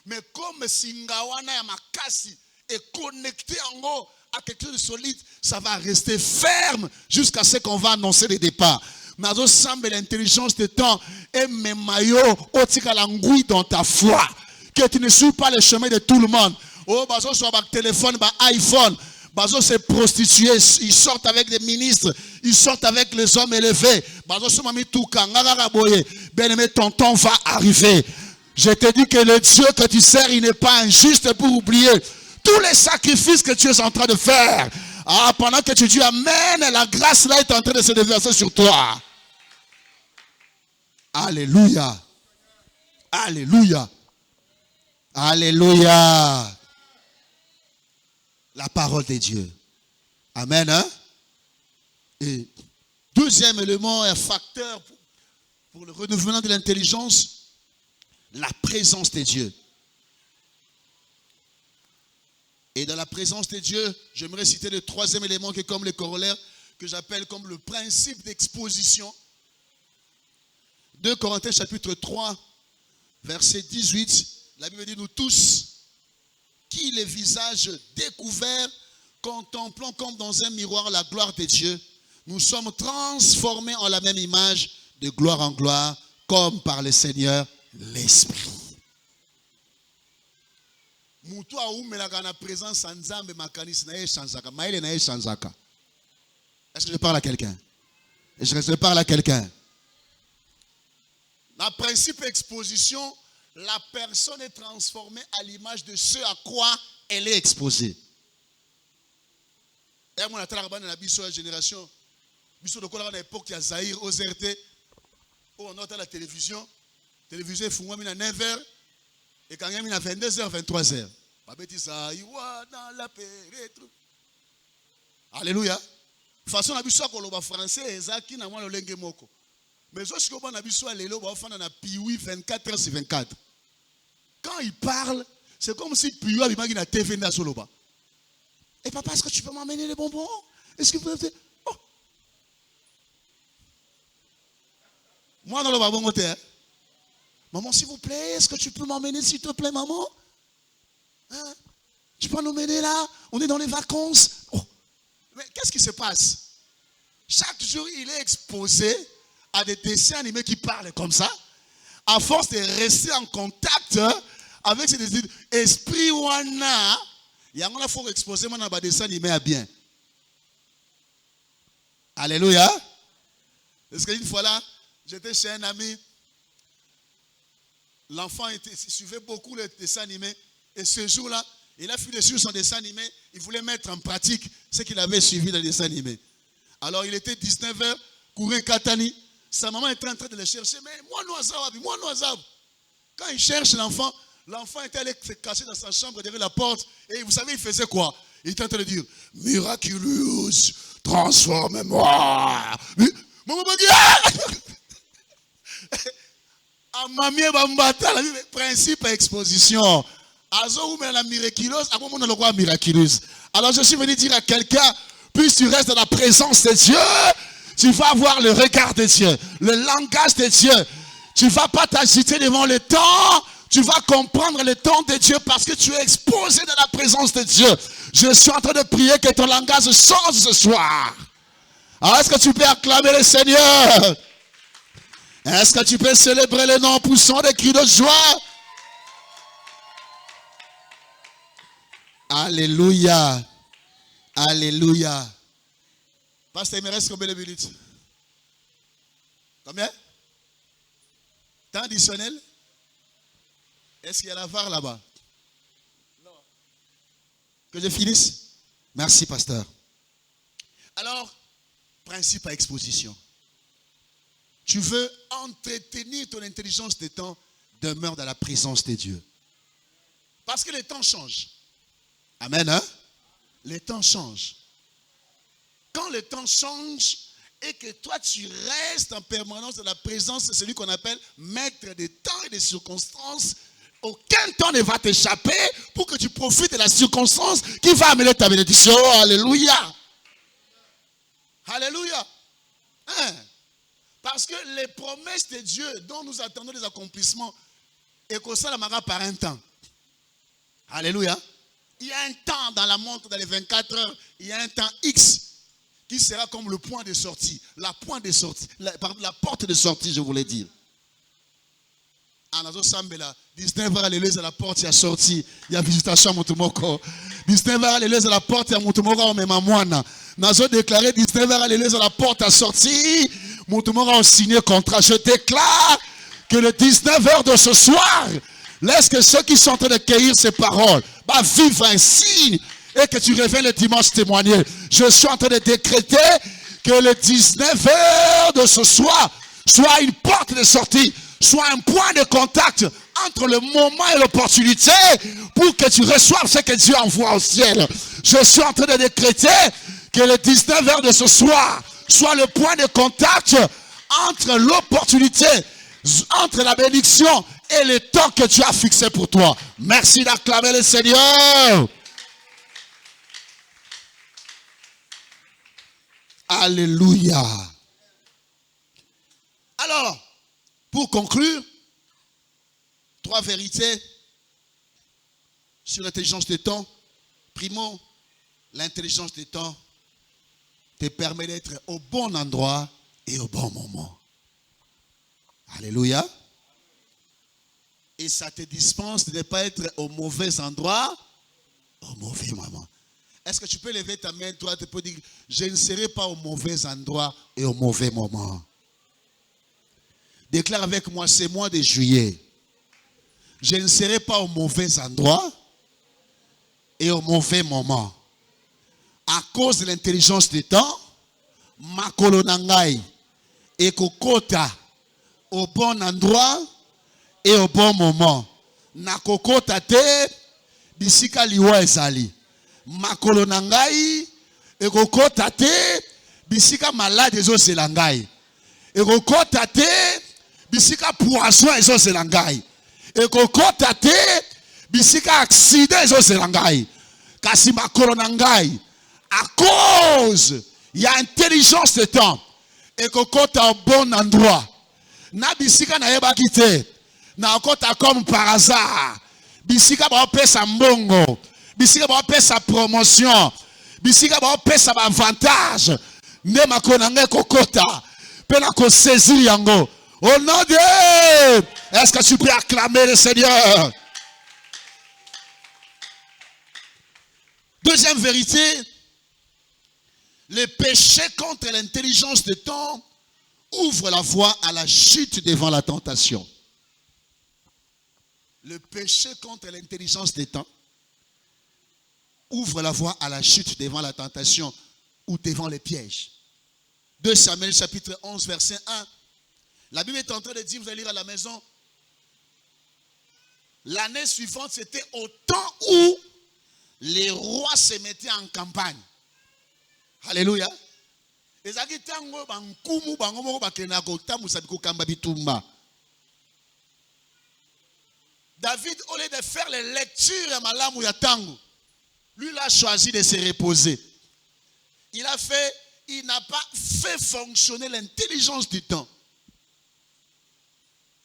mais comme Singawana et Makasi est connecté en haut à quelque chose de solide, ça va rester ferme jusqu'à ce qu'on va annoncer le départ. Mais ça semble l'intelligence du temps et mes maillots, otikalangui dans ta foi, que tu ne suis pas le chemin de tout le monde. Oh, bazo soit avec téléphone, iPhone. Bazo se prostituer, ils sortent avec des ministres, ils sortent avec les hommes élevés. Bazo se mami tout boye. Bien-aimé, ton temps va arriver. Je te dis que le Dieu que tu sers, il n'est pas injuste pour oublier tous les sacrifices que tu es en train de faire. Ah, pendant que tu dis amen, la grâce là est en train de se déverser sur toi. Alléluia. Alléluia. Alléluia. La parole de Dieu. Amen. Hein? Et deuxième élément, un facteur pour le renouvellement de l'intelligence, la présence de Dieu. Et dans la présence de Dieu, j'aimerais citer le troisième élément qui est comme le corollaire, que j'appelle comme le principe d'exposition. 2 Corinthiens chapitre 3, verset 18, la Bible dit, nous tous, qui les visages découverts, contemplant comme dans un miroir la gloire de Dieu, nous sommes transformés en la même image, de gloire en gloire, comme par le Seigneur l'Esprit. Est-ce que je parle à quelqu'un? Est-ce que je parle à quelqu'un? Dans le principe d'exposition, la personne est transformée à l'image de ce à quoi elle est exposée. Et moi, je la génération, à l'époque, il y a Zahir, OZRT, on entend la télévision est fou, à 9h, et quand il y a 22h, 23h. Alléluia. De toute façon, on a vu ça qu'on français, et ça qui n'a pas le langue moko. Mais ce qu'on a vu ça, les lots, on a piwi 24h sur 24. Quand il parle, c'est comme si Piwi avait une TV dans le bas. Et papa, est-ce que tu peux m'emmener les bonbons? Est-ce que vous pouvez... Oh. Moi, dans le bas, bon côté. Maman, s'il vous plaît, est-ce que tu peux m'emmener, s'il te plaît, maman? Hein? Tu peux nous emmener là? On est dans les vacances. Oh. Mais qu'est-ce qui se passe? Chaque jour, il est exposé à des dessins animés qui parlent comme ça. À force de rester en contact avec ces esprits wana, il y a un faut exposer mon dessin animé à bien. Alléluia. Parce qu'une fois là, j'étais chez un ami. L'enfant suivait beaucoup les dessins animés Et ce jour-là, il a fini sur son dessin animé. Il voulait mettre en pratique ce qu'il avait suivi dans le dessin animé. Alors il était 19h, courir Katani. Sa maman était en train de le chercher. Mais moi, Noazab. Quand il cherche l'enfant, l'enfant était allé se cacher dans sa chambre derrière la porte. Et vous savez, il faisait quoi? Il était en train de dire, miraculous, transforme-moi. Principe à exposition. Alors je suis venu dire à quelqu'un, plus tu restes dans la présence de Dieu, tu vas avoir le regard de Dieu, le langage de Dieu. Tu ne vas pas t'agiter devant le temps, tu vas comprendre le temps de Dieu parce que tu es exposé dans la présence de Dieu. Je suis en train de prier que ton langage change ce soir. Alors est-ce que tu peux acclamer le Seigneur? Est-ce que tu peux célébrer le nom en poussant des cris de joie? Alléluia. Alléluia. Pasteur, il me reste combien de minutes? Combien? Temps additionnel? Est-ce qu'il y a la VAR là-bas? Non. Que je finisse? Merci, pasteur. Alors, principe à exposition. Tu veux entretenir ton intelligence de temps, demeure dans la présence de Dieu. Parce que les temps changent. Amen, hein? Les temps changent. Quand le temps change et que toi tu restes en permanence dans la présence de celui qu'on appelle maître des temps et des circonstances, aucun temps ne va t'échapper pour que tu profites de la circonstance qui va amener ta bénédiction. Alléluia. Alléluia. Hein? Parce que les promesses de Dieu dont nous attendons des accomplissements, et que ça l'amarra par un temps. Alléluia. Il y a un temps dans la montre, dans les 24 heures, il y a un temps X qui sera comme le point de sortie, la porte de sortie, je voulais dire. Anazo Sambela, 19h à l'église à la porte, il y a sorti, il y a visitation à Montumoko. 19h à l'église à la porte, il y a Montumoko au Memamouana. Nazo déclaré 19h à l'église à la porte a sorti, Montumoko a signé contrat. Je déclare que le 19h de ce soir, laisse que ceux qui sont en train de cueillir ces paroles vivent un signe et que tu reviens le dimanche témoigner. Je suis en train de décréter que le 19h de ce soir soit une porte de sortie, soit un point de contact entre le moment et l'opportunité pour que tu reçoives ce que Dieu envoie au ciel. Je suis en train de décréter que le 19h de ce soir soit le point de contact entre l'opportunité, entre la bénédiction et le temps que tu as fixé pour toi. Merci d'acclamer le Seigneur. Alléluia. Alors, pour conclure, 3 vérités sur l'intelligence des temps. Primo, l'intelligence des temps te permet d'être au bon endroit et au bon moment. Alléluia. Et ça te dispense de ne pas être au mauvais endroit, au mauvais moment. Est-ce que tu peux lever ta main, toi, tu peux dire, je ne serai pas au mauvais endroit et au mauvais moment. Déclare avec moi, c'est mois de juillet. Je ne serai pas au mauvais endroit et au mauvais moment. À cause de l'intelligence du temps, ma kolonangai et kokota au bon endroit et au bon moment. Na kokota te bisika liwa ezali. Makolo na ngai ekokota te bisika malade ezosela ngai. Ekokota te bisika poisson ezosela ngai. Ekokota te bisika accident ezosela ngai. Kasi makolo na ngai à cause il y a intelligence de temps ekokota au bon endroit. Na bisika na yeba kite na okota comme par hasard. Bisika ba pesa mbongo. Bisika ba pesa promotion. Bisika ba pesa avantage. Ne makonanga kokota. Pena ko saisir yango. Au nom de... Est-ce que tu peux acclamer le Seigneur? Deuxième vérité, le péché contre l'intelligence de temps ouvre la voie à la chute devant la tentation. le péché contre l'intelligence des temps ouvre la voie à la chute devant la tentation ou devant les pièges. 2 Samuel chapitre 11 verset 1. La Bible est en train de dire, vous allez lire à la maison, l'année suivante, c'était au temps où les rois se mettaient en campagne. Alléluia. David, au lieu de faire les lectures à Malamu Yatangu, lui, il a choisi de se reposer. Il n'a pas fait fonctionner l'intelligence du temps.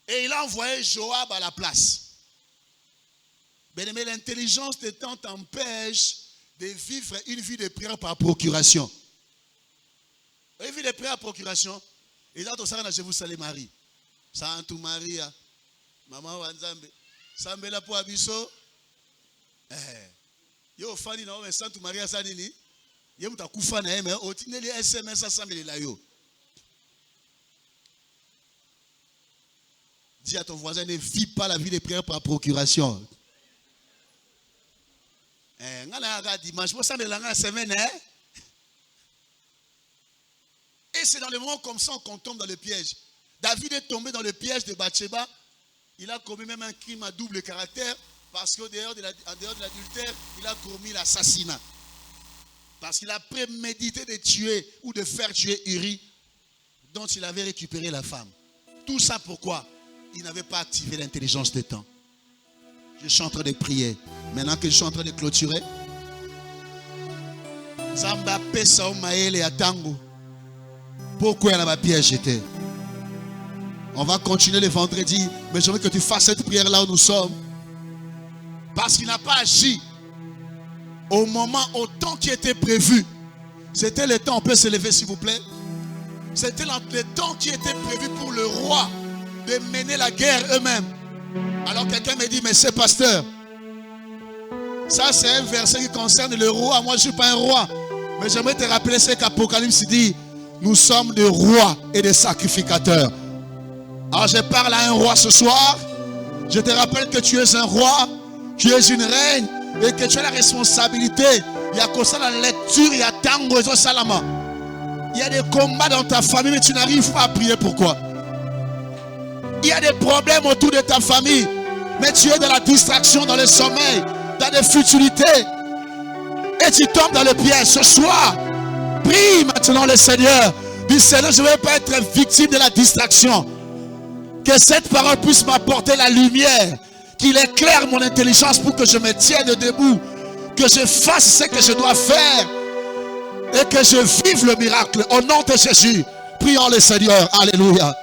Et il a envoyé Joab à la place. Mais l'intelligence du temps t'empêche de vivre une vie de prière par procuration. Une vie de prière par procuration. Et là, je vous salue Marie. Santu Maria. Maman Wanzambe. Sambela po abiso. Yo fani na Santu Maria sanini. Yo mutakufa na yeme. Otineli SMS asambele la yo. Dis à ton voisin, ne vis pas la vie de prière par procuration. Et c'est dans le moment comme ça qu'on tombe dans le piège. David est tombé dans le piège de Bathsheba. Il a commis même un crime à double caractère parce qu'en dehors de l'adultère, il a commis l'assassinat. Parce qu'il a prémédité de tuer ou de faire tuer Uri, dont il avait récupéré la femme. Tout ça pourquoi? Il n'avait pas activé l'intelligence des temps. Je suis en train de prier. Maintenant que je suis en train de clôturer, Zamba pesa o maele ya tango. Pourquoi elle m'a piège était? On va continuer le vendredi, mais je veux que tu fasses cette prière là où nous sommes. Parce qu'il n'a pas agi au moment, au temps qui était prévu. C'était le temps, on peut se lever s'il vous plaît. C'était le temps qui était prévu pour le roi de mener la guerre eux-mêmes. Alors quelqu'un me dit, mais c'est pasteur, ça c'est un verset qui concerne le roi. Moi je ne suis pas un roi. Mais j'aimerais te rappeler ce qu'Apocalypse dit. Nous sommes des rois et des sacrificateurs. Alors je parle à un roi ce soir. Je te rappelle que tu es un roi, tu es une reine et que tu as la responsabilité. Il y a comme ça la lecture, il y a tango et salama. Il y a des combats dans ta famille mais tu n'arrives pas à prier. Pourquoi? Il y a des problèmes autour de ta famille mais tu es dans la distraction, dans le sommeil, dans des futilités et tu tombes dans le piège. Ce soir, prie maintenant le Seigneur. Dis Seigneur, je ne veux pas être victime de la distraction. Que cette parole puisse m'apporter la lumière, qu'il éclaire mon intelligence pour que je me tienne debout, que je fasse ce que je dois faire et que je vive le miracle. Au nom de Jésus, prions le Seigneur. Alléluia.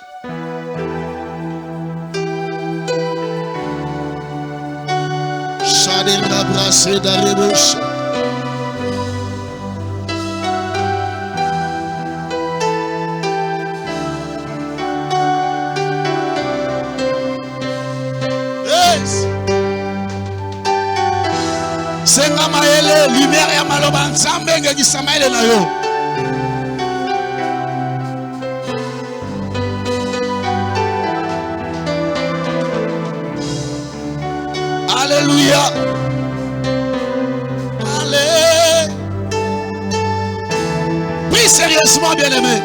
Senga maele lumière ya maloba nzambe ngekisa maele na yo. Alléluia. Allez. Prie sérieusement, bien-aimé.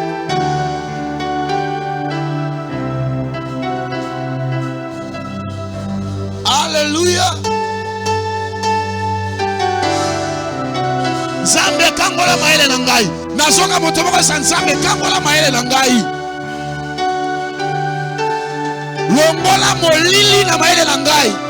Alléluia. Nzambe kangola maele na ngai. Nazonga moto moko sa Nzambe kangola maele na ngai. Lombola molili na maele na ngai.